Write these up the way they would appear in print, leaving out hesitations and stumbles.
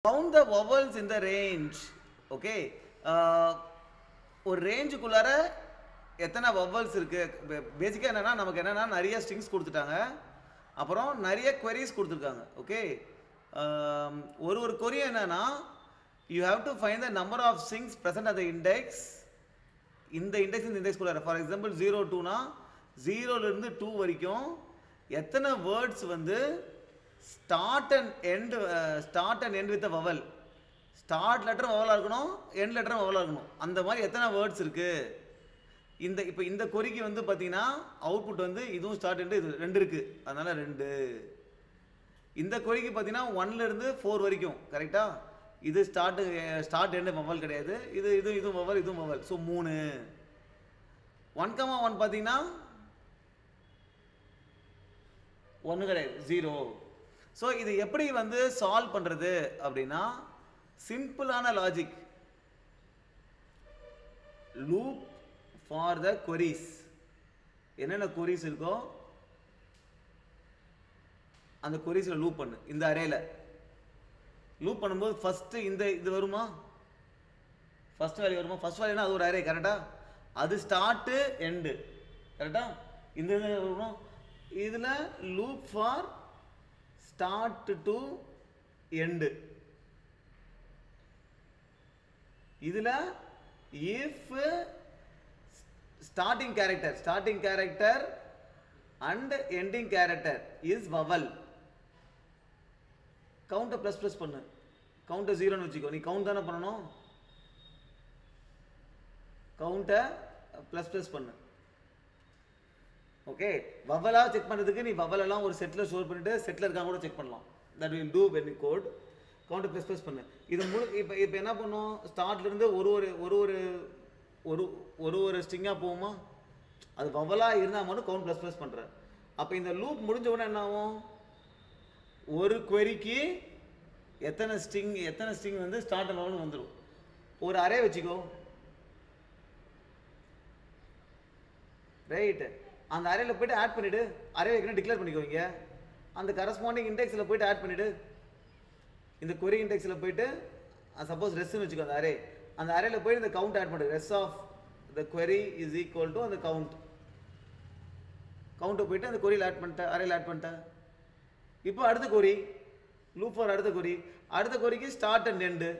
Count the vowels in the range. Okay. ஒரு ரேஞ்சுக்குள்ளார எத்தனை vowels இருக்கு? பேசிக்கா என்னன்னா நமக்கு என்னன்னா நிறைய ஸ்ட்ரிங்ஸ் கொடுத்துட்டாங்க. அப்புறம் நிறைய queries கொடுத்துருக்காங்க. ஓகே. ஒரு query என்னன்னா you have to find the number of strings present at the index. இந்த இண்டெக்ஸ்குள்ளார ஃபார் எக்ஸாம்பிள் 0 2னா 0ல இருந்து 2 வரைக்கும் எத்தனை வேர்ட்ஸ் வந்து start and end with vowel. Start letter வவலாக இருக்கணும், எண்ட் லெட்டர் வவலாக இருக்கணும். அந்த மாதிரி எத்தனை வேர்ட்ஸ் இருக்குது. இப்போ இந்த கொரிக்கு வந்து பார்த்தீங்கன்னா அவுட்புட் வந்து இதுவும் ஸ்டார்ட் எண்டு இது 2 இருக்குது, அதனால் 2. இந்த கொரிக்கு பார்த்தீங்கன்னா 1லேருந்து 4 வரைக்கும் கரெக்டாக. இது ஸ்டார்ட் எண்டு வவல் கிடையாது, இதுவும் வவல் இதுவும் வவல். ஸோ 3. 1,1 பார்த்தீங்கன்னா 1 கிடையாது, 0. ஸோ இது எப்படி வந்து சால்வ் பண்ணுறது அப்படின்னா சிம்பிளான logic. Loop for the queries. என்னென்ன queries இருக்கோ அந்த queriesல லூப் பண்ணு. இந்த அரேல லூப் பண்ணும்போது ஃபர்ஸ்ட் இது வருமா, ஃபர்ஸ்ட் வேல்யூ வருமா. ஃபர்ஸ்ட் வேல்யூனா அது ஒரு அரே கரெக்டா, அது ஸ்டார்ட் எண்டு கரெக்டா. இந்த வருமா, இதில் loop for start to end. இதில் if starting character and ending character is vowel. கவுண்டை ப்ளஸ் பண்ணு. கவுண்டை 0ன்னு வச்சுக்கோ. நீ கவுண்ட் தானே பண்ணணும், கவுண்டை ப்ளஸ் பண்ணு. ஓகே. வவலா செக் பண்ணுறதுக்கு நீ வவலெல்லாம் ஒரு செட்டில் ஸ்டோர் பண்ணிட்டு செட்டில் இருக்காங்க கூட செக் பண்ணலாம். That will do when you code. கவுண்டை ப்ளஸ் பண்ணு. இது இப்போ என்ன பண்ணும், ஸ்டார்ட்லேருந்து ஒரு ஸ்ட்ரிங்காக போகுமா, அது வவலாக இருந்தால் மட்டும் கவுண்ட் ப்ளஸ் பண்ணுற. அப்போ இந்த லூப் முடிஞ்ச உடனே என்ன ஆகும், ஒரு queryக்கு எத்தனை ஸ்ட்ரிங் வந்து ஸ்டார்ட் வவல்னு வந்துடும். ஒரு அரே வச்சுக்கோ, ரைட்டு. அந்த அரேல போய்ட்டு ஆட் பண்ணிவிடு. அரே வைக்கணும் டிக்ளேர் பண்ணிக்கோங்க. அந்த கரஸ்பாண்டிங் இண்டெக்ஸில் போய்ட்டு ஆட் பண்ணிவிடு. இந்த query இண்டெக்ஸில் போய்ட்டு சப்போஸ் ரெஸ்ன்னு வச்சுக்கோ அந்த அரே. அந்த அரேல போய்ட்டு இந்த கவுண்ட் ஆட் பண்ணு. Res of the query is equal to அந்த கவுண்ட்டை போய்ட்டு அந்த queryல ஆட் பண்ணிட்டேன், அரேல ஆட் பண்ணிட்டேன். இப்போ அடுத்த query லூப் ஃபார் அடுத்த queryக்கு ஸ்டார்ட் அண்ட் எண்டு.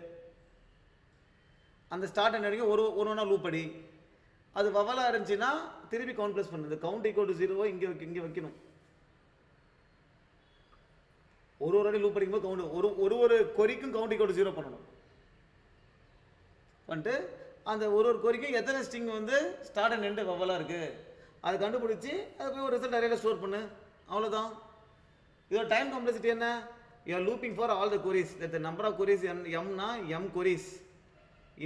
அந்த ஸ்டார்ட் அண்ட் எண்டுக்கு ஒன்றா லூப் அடி. அது வவலாக இருந்துச்சுன்னா திருப்பி கவுண்ட் ப்ளஸ் பண்ணு. இந்த கவுண்ட் ஈக்குவல் டு 0 இங்கே வைக்கணும். ஒரு அடி லூப் அடிக்கும்போது கவுண்ட் ஒரு கொரிக்கும் கவுண்ட் ஈக்குவல் டு 0 பண்ணணும். பண்ணிட்டு அந்த ஒரு கொரிக்கும் எத்தனை ஸ்ட்ரிங் வந்து ஸ்டார்ட் அண்ட் எண்டு வவலாக இருக்குது அதை கண்டுபிடிச்சி அதை போய் ஒரு ரிசல்ட் அரேல ஸ்டோர் பண்ணு. அவ்வளோதான். இதோட டைம் காம்ப்ளெக்சிட்டி என்ன, you are looping for all the queries. The number of queries எம்னா m queries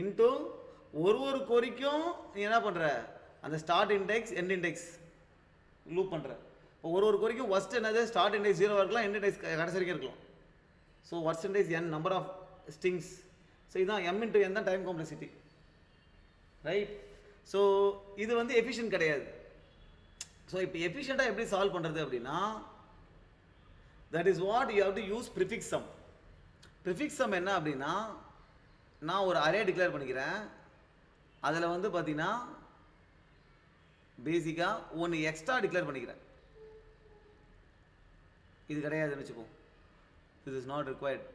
இன்ட்டு ஒரு கொரிக்கும் நீ என்ன பண்ணுற, அந்த start index end index loop பண்ணுற. இப்போ ஒரு கொரிக்கும் ஃபர்ஸ்ட் என்னது, ஸ்டார்ட் இண்டெக்ஸ் 0 இருக்கலாம், எண்ட் இண்டெக்ஸ் கடைசி வரைக்கும் இருக்கலாம். So first index n number of strings. So இதுதான் m இன்ட்டு n தான் டைம் காம்ப்ளெக்சிட்டி, ரைட். ஸோ இது வந்து எஃபிஷியன்ட் கிடையாது. ஸோ இப்போ எஃபிஷியண்ட்டாக எப்படி சால்வ் பண்ணுறது அப்படின்னா that is what you have to use prefix sum. Prefix sum என்ன அப்படின்னா, நான் ஒரு அரே டிக்ளேர் பண்ணிக்கிறேன். அதில் வந்து பார்த்தீங்கன்னா பேசிக்காக ஒன்று எக்ஸ்ட்ரா டிக்ளேர் பண்ணிக்கிறேன். இது கிடையாதுன்னு வச்சுப்போம். This is not required.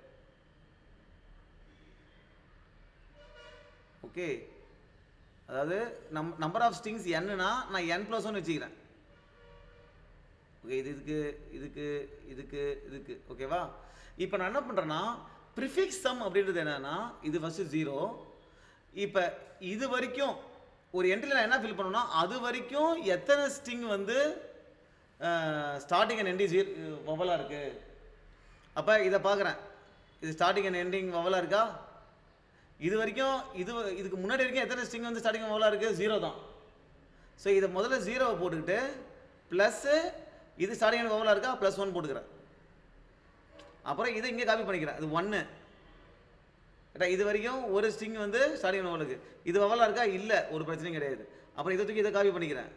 Okay. அதாவது நம்பர் ஆஃப் ஸ்ட்ரிங்ஸ் என்னன்னா நான் n+1 வச்சுக்கிறேன். ஓகே. இதுக்கு ஓகேவா. இப்போ நான் என்ன பண்ணுறேன்னா ப்ரிஃபிக்ஸ் சம் அப்படின்றது என்னன்னா இது ஃபஸ்ட்டு 0. இப்போ இது வரைக்கும் ஒரு என்ட்ரியில் நான் என்ன ஃபில் பண்ணணும்னா அது வரைக்கும் எத்தனை ஸ்ட்ரிங் வந்து ஸ்டார்டிங் அண்ட் எண்டிங் வவலாக இருக்குது. அப்போ இதை பார்க்குறேன், இது ஸ்டார்டிங் அண்ட் எண்டிங் வவலாக இருக்கா. இது வரைக்கும் இதுக்கு முன்னாடி வரைக்கும் எத்தனை ஸ்ட்ரிங் வந்து ஸ்டார்டிங் வவலாக இருக்குது, 0 தான். ஸோ இதை முதல்ல 0 போட்டுக்கிட்டு ப்ளஸ்ஸு இது ஸ்டார்டிங் அண்ட் வவலாக இருக்கா +1 போட்டுக்கிறேன். அப்புறம் இதை இங்கே காப்பி பண்ணிக்கிறேன், இது 1. இது வரைக்கும் ஒரு ஸ்ட்ரிங் வந்து ஸ்டார்டிங் வவலுக்கு இது வவலாக இருக்கா, இல்லை, ஒரு பிரச்சனையும் கிடையாது. அப்புறம் இதை தூக்கி இதை காப்பி பண்ணிக்கிறேன்.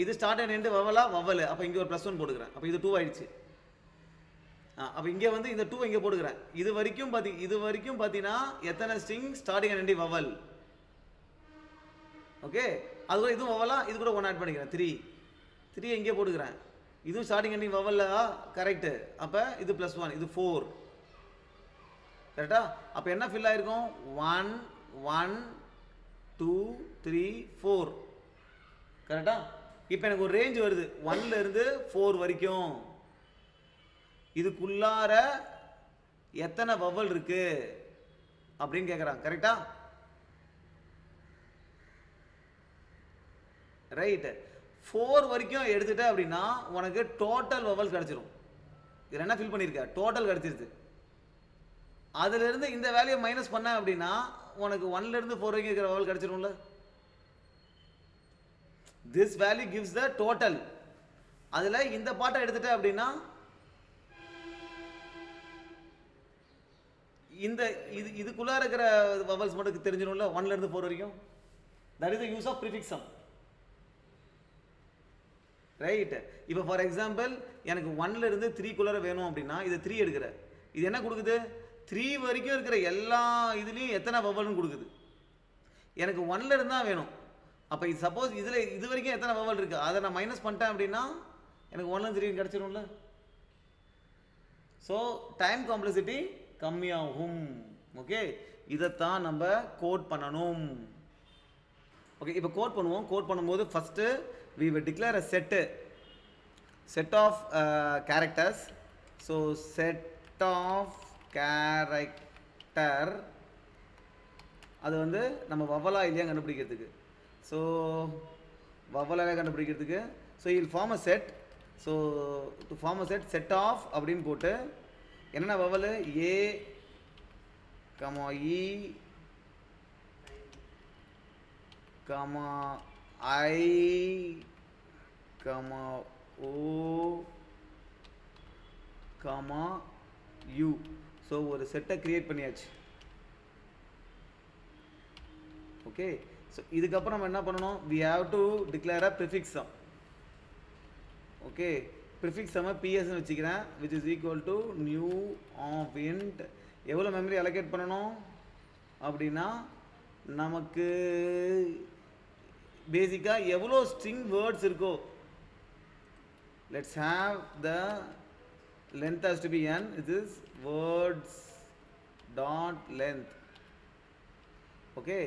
இது ஸ்டார்ட் அண்ட் எண்டு வவலா வவல். அப்போ இங்கே ஒரு +1 போட்டுக்கிறேன். அப்போ இது 2 ஆயிடுச்சு. அப்போ இங்கே வந்து இந்த 2 இங்கே போட்டுக்கிறேன். இது வரைக்கும் பார்த்தீங்கன்னா எத்தனை string starting and ending vowel. Okay, அது கூட இதுவும் வவலா, இது கூட 1 ஆட் பண்ணிக்கிறேன். 3 இங்கே போட்டுக்கிறேன். இதுவும் ஸ்டார்டிங் எண்டிங் வவல்ல கரெக்டு. அப்போ இது +1, இது 4 கரெக்டா. அப்போ என்ன ஃபில் ஆயிருக்கும்? 1 1 2 3 4 கரெக்டா. இப்போ எனக்கு ஒரு ரேஞ்ச் வருது 1ல இருந்து 4 வரைக்கும். இதுக்குள்ளார எத்தனை வவல் இருக்கு அப்படின்னு கேட்குறாங்க. கரெக்டா, ரைட். 4 வரைக்கும் எடுத்துட்ட அப்படின்னா உனக்கு டோட்டல் வவல் கிடைச்சிரும். இதில் என்ன ஃபில் பண்ணியிருக்க? டோட்டல் கிடைச்சிருது. அதிலிருந்து இந்த வேல்யூ மைனஸ் பண்ண அப்படின்னா உனக்கு 1ல இருந்து 4 வரைக்கும் இருக்கிற வவல் கிடைச்சிரும்ல. This value gives the total. அதில் இந்த பாட்டை எடுத்துட்ட அப்படின்னா இந்த இதுக்குள்ளே இருக்கிற வவல்ஸ் மட்டும் தெரிஞ்சிடும்ல 1ல இருந்து 4 வரைக்கும். That is the use of prefix sum. Right. இப்போ ஃபார் எக்ஸாம்பிள் எனக்கு 1ல இருந்து 3க்குள்ளார வேணும் அப்படின்னா இது 3 எடுக்கிற. இது என்ன கொடுக்குது? 3 வரைக்கும் இருக்கிற எல்லா இதுலேயும் எத்தனை வவல்னு கொடுக்குது. எனக்கு 1ல இருந்து தான் வேணும். அப்போ இது சப்போஸ் இதில் இது வரைக்கும் எத்தனை வவல் இருக்குது அதை நான் மைனஸ் பண்ணிட்டேன் அப்படின்னா எனக்கு 1ல 3 கிடச்சிடும்ல. ஸோ டைம் காம்ப்ளெக்சிட்டி கம்மியாகும். ஓகே, இதைத்தான் நம்ம கோட் பண்ணணும். ஓகே, இப்போ கோட் பண்ணுவோம். கோட் பண்ணும்போது first we will declare a set of characters. So set of character அது வந்து நம்ம வவலா இல்லையா கண்டுபிடிக்கிறதுக்கு. ஸோ வவலாக கண்டுபிடிக்கிறதுக்கு so will form a set. So to form a set of அப்படின்னு போட்டு என்னென்ன vowel A comma E comma I comma O comma U. So ஒரு செட்டை கிரியேட் பண்ணியாச்சு. ஓகே, ஸோ இதுக்கப்புறம் நம்ம என்ன பண்ணணும்? we have to declare a prefix sum. Okay, prefix sum ps வச்சுக்கிறேன் which is equal to new of int. எவ்வளோ memory allocate பண்ணணும் அப்படின்னா நமக்கு பேசிக்காக எவ்வளோ ஸ்ட்ரிங் வேர்ட்ஸ் இருக்கோ. Let's have the length has to be n. It is words dot length. Okay,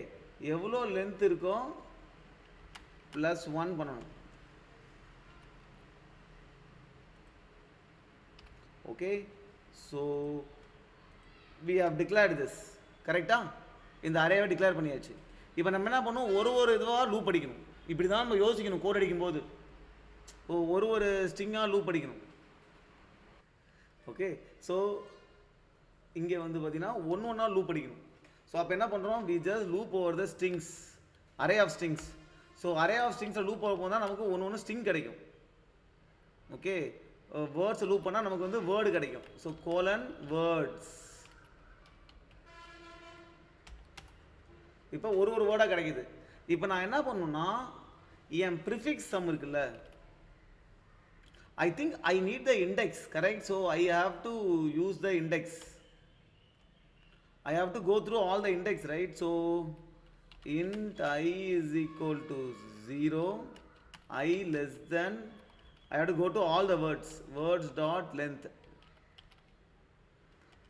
எவ்வளோ length இருக்கோ +1 பண்ணணும். Okay, so we have declared this. கரெக்டா, இந்த அரேவை டிக்ளேர் பண்ணியாச்சு. இப்போ நம்ம என்ன பண்ணணும்? ஒரு இதுவாக லூப் அடிக்கணும். இப்படி தான் நம்ம யோசிக்கணும் கோட் அடிக்கும்போது. ஒரு ஸ்ட்ரிங்காக லூப் அடிக்கணும். ஓகே, ஸோ இங்கே வந்து பார்த்தீங்கன்னா ஒன்றா லூப் அடிக்கணும். ஸோ அப்போ என்ன பண்ணுறோம்? we just loop over the strings, array of strings. So array of strings loop over போனால் நமக்கு ஒன்று ஸ்ட்ரிங் கிடைக்கும். ஓகே, வேர்ட்ஸ் லூப் பண்ணால் நமக்கு வந்து வேர்டு கிடைக்கும். So colon words. இப்போ ஒரு வேர்டாக கிடைக்குது. இப்போ நான் என்ன பண்ணணும்னா என் ப்ரிஃபிக்ஸ் சம் இருக்குல்ல, I think I need the index, correct? So I have to use the index. I have to go through all the index, right? So int I is equal to 0, I less than, I have to go to all the words dot length.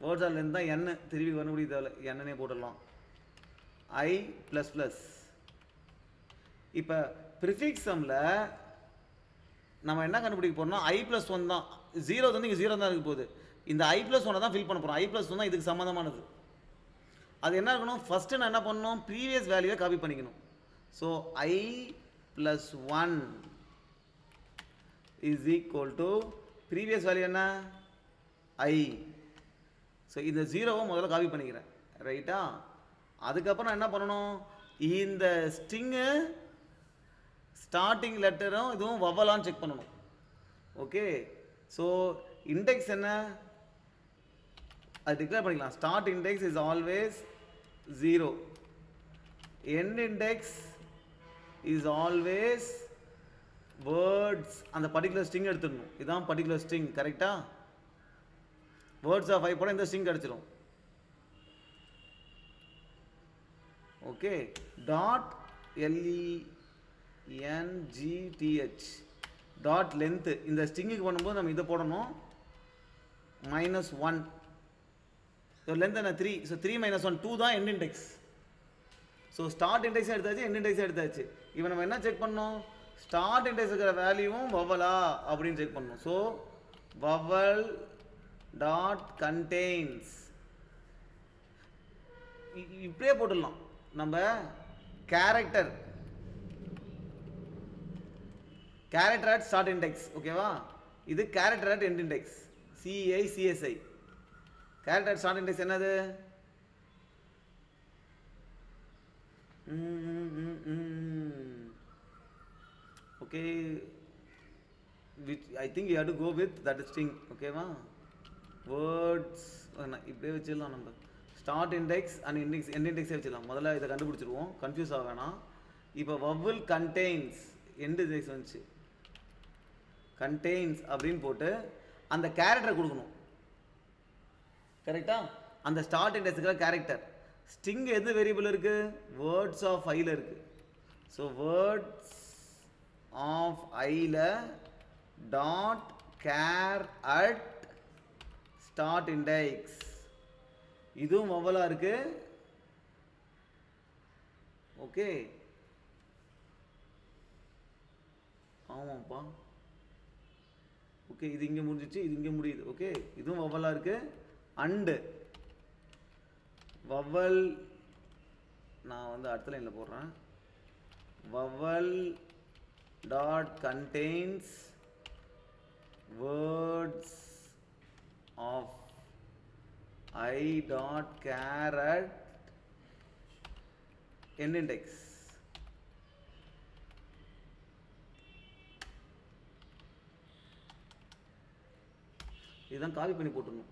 Words dot length தான் n, திருப்பி கண்டுபிடி தேவை, n போடலாம். I plus plus. இப்போ prefix சம்மில் நம்ம என்ன கண்டுபிடிக்க போகிறோம்னா i+1 தான். 0 வந்து இங்கே 0 தான் இருக்க போகுது. இந்த i+1 தான் ஃபில் பண்ண போகிறோம். i+1 தான் இதுக்கு சம்மந்தமானது. அது என்ன இருக்கணும்? ஃபஸ்ட்டு நான் என்ன பண்ணணும்? ப்ரீவியஸ் வேல்யூவை காப்பி பண்ணிக்கணும். So i+1 is equal to previous value என்ன? i. ஸோ இந்த 0வை முதல்ல காப்பி பண்ணிக்கிறேன். ரைட்டா? அதுக்கப்புறம் நான் என்ன பண்ணணும்? இந்த ஸ்ட்ரிங்கு ஸ்டார்டிங் லெட்டரும் இதுவும் வவலான்னு செக் பண்ணணும். ஓகே, ஸோ இண்டெக்ஸ் என்ன? அது டிக்ளேர் பண்ணிக்கலாம். Start index is always 0. End index is always words. அந்த பர்டிகுலர் ஸ்ட்ரிங் எடுத்துடணும். இதுதான் பர்டிகுலர் ஸ்ட்ரிங். கரெக்டா? வேர்ட்ஸ் ஆஃப் ஐ போனால் இந்த ஸ்ட்ரிங் கிடச்சிரும். Okay, dot LENGTH dot length இந்த ஸ்ட்ரிங்குக்கு பண்ணும்போது நம்ம இதை போடணும். -1 லென்த் என்ன 3. ஸோ 3 - 1 2 தான் end index. So start index எடுத்தாச்சு, எண்ட் இண்டெக்ஸ் எடுத்தாச்சு. இப்போ நம்ம என்ன செக் பண்ணோம்? ஸ்டார்ட் இண்டெக்ஸ் இருக்கிற வேல்யூவும் வவலா அப்படின்னு செக் பண்ணோம். ஸோ வவல் டாட் கண்டெய்ன்ஸ் இப்படியே போட்டுடலாம் நம்ம. கேரக்டர் அட் ஸ்டார்ட் இண்டெக்ஸ், ஓகேவா? இது character at end index, CACSI. Character at start index என்னது? Okay, which I think you have to go with that string, ஓகேவா? வேர்ட்ஸ் இப்படியே வச்சிடலாம் நம்ம. Start index and index end இண்டெக்ஸே வச்சிடலாம். முதல்ல இதை கண்டுபிடிச்சிருவோம், கன்ஃபியூஸ் ஆக வேணாம். இப்போ வவல் கண்டெய்ன்ஸ் எண்ட் இண்டெக்ஸ் வந்துச்சு, கண்டெய்ன்ஸ் அப்படின்னு போட்டு அந்த கேரக்டரை கொடுக்கணும். கரெக்டா? அந்த ஸ்டார்ட் இண்டெக்ஸுக்கு கேரக்டர். ஸ்ட்ரிங் எது வேரியபிள் இருக்கு? வேர்ட்ஸ் ஆஃப் ஐல இருக்கு. ஸோ வேர்ட்ஸ் ஆஃப் ஐல dot char at start index. இதுவும் வவலா இருக்கு. ஓகே, ஆமாப்பா. ஓகே, இது இங்கே முடிஞ்சிச்சு, இது இங்கே முடியுது. ஓகே, இதுவும் வவலா இருக்கு. அண்டு வவல் நான் வந்து அடுத்த லைனில் போடுறேன். Vowel dot contains words of i dot char at end index. இதுதான் காப்பி பண்ணி போட்டுடணும்.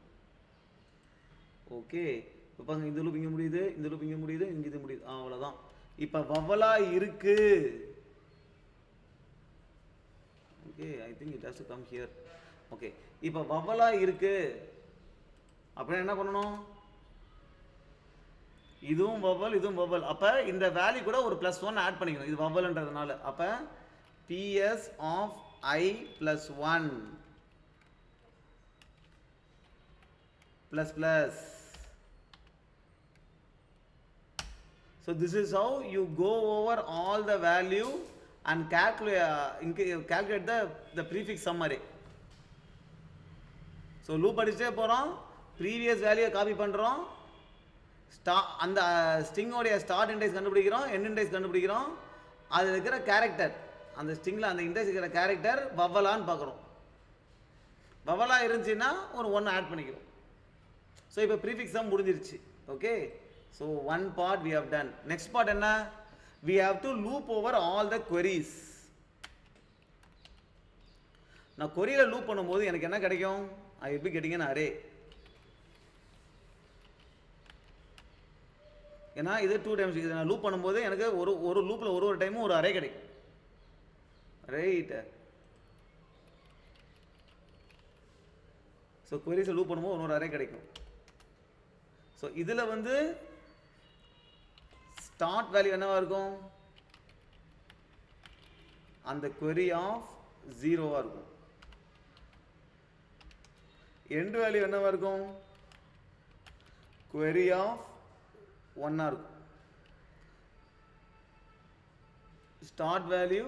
ஓகே, இப்போ இந்த லூப் இங்கே முடியுது, இந்த லூப் இங்கே முடியுது, இங்கே இது முடியுது. அவ்வளோதான். இப்போ வவலா இருக்கு. Okay, I think it has to come here. Okay, இப்போ வவலா இருக்கு அப்படின்னா என்ன பண்ணணும்? இதுவும் வவல், இதுவும் வவல். அப்போ இந்த வேல்யூ கூட ஒரு +1 ஆட் பண்ணிக்கணும், இது வவல்ன்றதுனால. அப்போ PS of I +1 ++. So this is how you go over all the value and calculate the prefix summary. So loop அடிச்சே போறோம், previous value காப்பி பண்றோம், அந்த ஸ்ட்ரிங் உடைய ஸ்டார்ட் இண்டெக்ஸ் கண்டுபிடிக்கிறோம், எண்ட் இண்டெக்ஸ் கண்டுபிடிக்கிறோம், அது இருக்கிற கேரக்டர், அந்த ஸ்ட்ரிங்ல அந்த இண்டெக்ஸ் இருக்கிற கேரக்டர் வவலான்னு பார்க்குறோம். வவலா இருந்துச்சுன்னா ஒரு 1 ஆட் பண்ணிக்கிறோம். ஸோ இப்போ ப்ரீஃபிக்ஸ் தான் முடிஞ்சிருச்சு. Okay, so one part we have done. Next part என்ன? we have to loop over all the queries. நான் queryல லூப் பண்ணும்போது எனக்கு என்ன கிடைக்கும்? I will be getting an array. ஏன்னா இது 2 டைம்ஸ். இது நான் லூப் பண்ணும்போது எனக்கு ஒரு லூப்பில் ஒரு டைமும் ஒரு அரே கிடைக்கும். ரைட். ஸோ queries லூப் பண்ணும்போது ஒரு அரே கிடைக்கும். ஸோ இதில் வந்து ஸ்டார்ட் வேல்யூ என்னவா இருக்கும்? அந்த query ஆஃப் 0வா இருக்கும். எண்ட் வேல்யூ என்னவா இருக்கும்? query ஆஃப் 1ஆ இருக்கும். ஸ்டார்ட் வேல்யூ,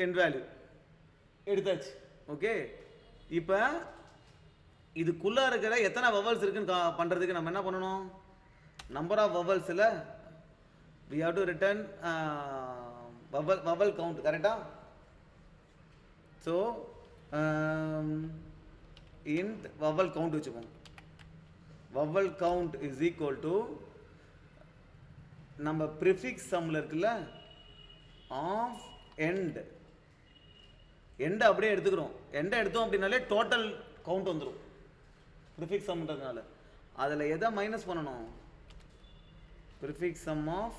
எண்ட் வேல்யூ எடுத்தாச்சு. ஓகே, இப்போ இதுக்குள்ள இருக்கிற எத்தனை வவல்ஸ் இருக்குன்னு பண்றதுக்கு நம்ம என்ன பண்ணணும்? நம்பர் ஆஃப் வவல்ஸ்ல we have to return vowel count, கரெக்டா? ஸோ int vowel count வச்சுப்போம். vowel count is equal to நம்ம prefix sumல இருக்குல்ல ஆஃப் end. end அப்படியே எடுத்துக்கிறோம். end எடுத்தோம் அப்படின்னாலே டோட்டல் கவுண்ட் வந்துடும் prefix sumன்றதுனால. அதில் எதை மைனஸ் பண்ணணும்? prefix sum of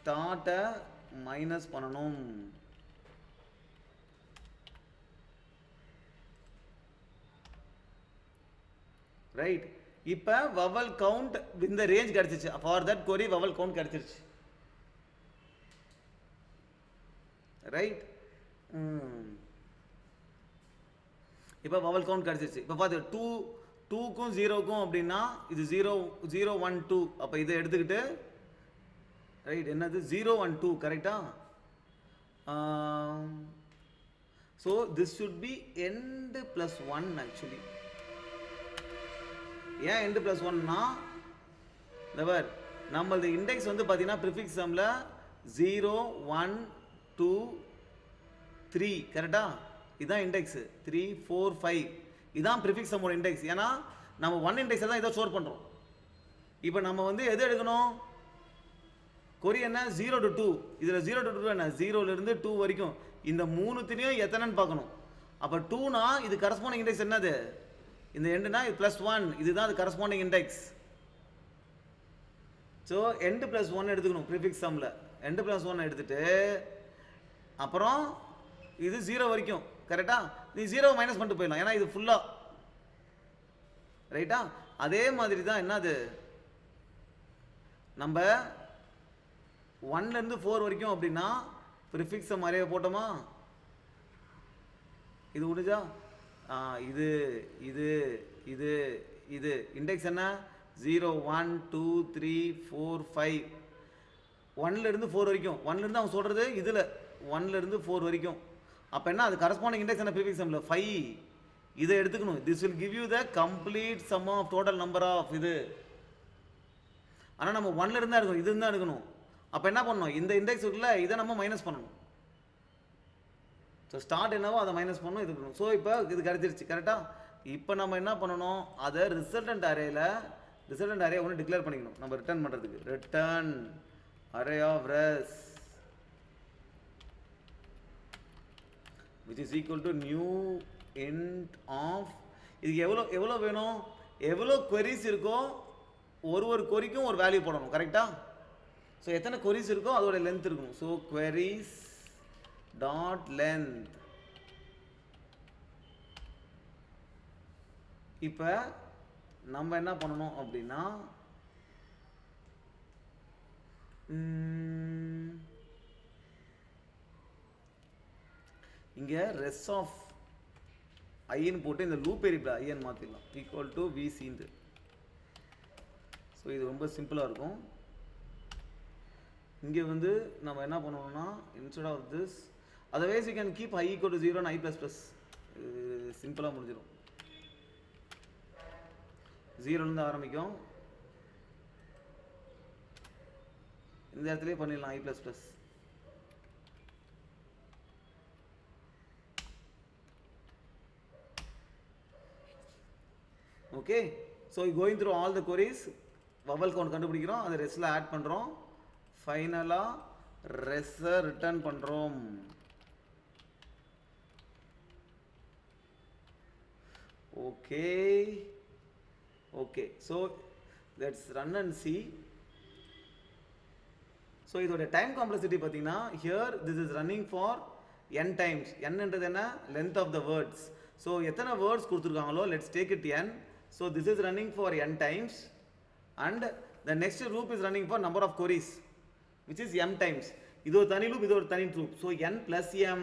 start minus பண்ணணும். ரைட். இப்போ vowel count இந்த ரேஞ்ச் கிடைச்சிச்சு. For that query vowel count கிடைச்சிருச்சு. ரைட். இப்போ vowel count கிடைச்சிருச்சு. இப்போ பார்த்து 2க்கும் 0க்கும் அப்படின்னா இது 0 0 1 2. அப்போ இதை எடுத்துக்கிட்டு ரைட் என்னது 0 1 2 கரெக்டா? So this should be end plus 1 actually. ஏன் end plus 1னா நவர் நம்மளது இண்டெக்ஸ் வந்து பார்த்தீங்கன்னா ப்ரிஃபிக்ஸ் சம்மில் 0 1 2 3 கரெக்டா? இதுதான் இண்டெக்ஸ் 3 4 5. இதுதான் ப்ரிஃபிக்ஸ் சம்மோட இண்டெக்ஸ். ஏன்னா நம்ம 1 இண்டெக்ஸை தான் இதை ஸ்டோர் பண்ணுறோம். இப்போ நம்ம வந்து எது எடுக்கணும்? கொரி என்ன 0 to 2. இதில் 0 to 2 என்ன 0லேருந்து 2 வரைக்கும். இந்த மூணுத்திலையும் எத்தனைன்னு பார்க்கணும். அப்போ 2னா இது கரஸ்பாண்டிங் இண்டெக்ஸ் என்னது? இந்த எண்டுனா இது +1. இதுதான் அது corresponding index. So end plus 1 எடுத்துக்கணும் ப்ரிஃபிக்ஸ் சம்மில். end plus 1 எடுத்துட்டு அப்புறம் இது 0 வரைக்கும் கரெக்டா? நீ 0 மைனஸ் பண்ணிட்டு போயிடலாம். ஏன்னா இது ஃபுல்லாக ரைட்டா? அதே மாதிரி தான் என்னது நம்ம 1லேருந்து 4 வரைக்கும் அப்படின்னா ப்ரிஃபிக்ஸை மாதிரியே போட்டோமா? இது முடிஞ்சா இது இது இது இது இண்டெக்ஸ் என்ன 0 1 2 3 4 5. 1லேருந்து 4 வரைக்கும். 1லேருந்து அவன் சொல்கிறது இதில் 1லேருந்து 4 வரைக்கும். அப்போ என்ன அது கரஸ்பாண்டிங் இண்டெக்ஸ் என்ன ப்ரிஃபிக்ஸ் சம்மில் 5. இதை எடுத்துக்கணும். This will give you the complete sum of total number of இது. ஆனால் நம்ம 1லேருந்து தான் எடுக்கணும். இது தான் எடுக்கணும். அப்போ என்ன பண்ணணும்? இந்த இண்டெக்ஸ் இருக்குல்ல இதை நம்ம மைனஸ் பண்ணணும். ஸோ ஸ்டார்ட் என்னவோ அதை மைனஸ் பண்ணணும். இது பண்ணணும். ஸோ இப்போ இது கிடைச்சிருச்சு கரெக்டாக? இப்போ நம்ம என்ன பண்ணணும்? அதை ரிசல்டன்ட் அரே ஒன்று டிக்ளேர் பண்ணிக்கணும். நம்ம ரிட்டர்ன் பண்ணுறதுக்கு return array of res which is equal to new int of. இதுக்கு எவ்வளோ வேணும்? எவ்வளோ queries இருக்கோ ஒரு queryக்கும் ஒரு வேல்யூ போடணும் கரெக்டா? ஸோ எத்தனை queries இருக்கோ அதோட லென்த் இருக்கணும். So queries dot length. இப்போ நம்ம என்ன பண்ணணும் அப்படின்னா இங்கே ரெஸ் ஆஃப் ஐன்னு போட்டு இந்த லூப் வேரியபிள் ஐன்னு மாற்றிடலாம் ஈக்குவல் டு விசிந்து. ஸோ இது ரொம்ப சிம்பிளாக இருக்கும். இங்கே வந்து நம்ம என்ன பண்ணணும்னா instead of this otherwise you can keep i equal to 0 and i++. சிம்பிளாக முடிஞ்சிடும். 0லேருந்து ஆரம்பிக்கும். இந்த இடத்துலேயே பண்ணிடலாம் i++. Okay. So going through all the queries vowel count கண்டுபிடிக்கிறோம். அதை ரெஸ்ட்டில் ஆட் பண்ணுறோம். ஃபைனலாக ரெஸ்ஸை ரிட்டர்ன் பண்ணுறோம். Okay okay. So let's run and see. So இதோட டைம் காம்ப்ளெக்சிட்டி பார்த்தீங்கன்னா here this is running for n times. என்னன்றது என்ன? Length of the words. So எத்தனை வேர்ட்ஸ் கொடுத்துருக்காங்களோ let's take it n. So this is running for n times and the next loop is running for number of queries which is m times. இது ஒரு தனி loop, இது ஒரு தனி loop. So n + m.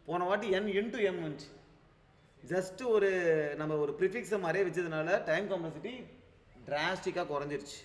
போன வாட்டி n into m வந்துச்சு. Just ஒரு நம்ம ஒரு ப்ரிஃபிக்ஸை மாதிரியே வச்சதுனால டைம் காம்ப்ளெக்சிட்டி டிராஸ்டிக்காக குறைஞ்சிருச்சு.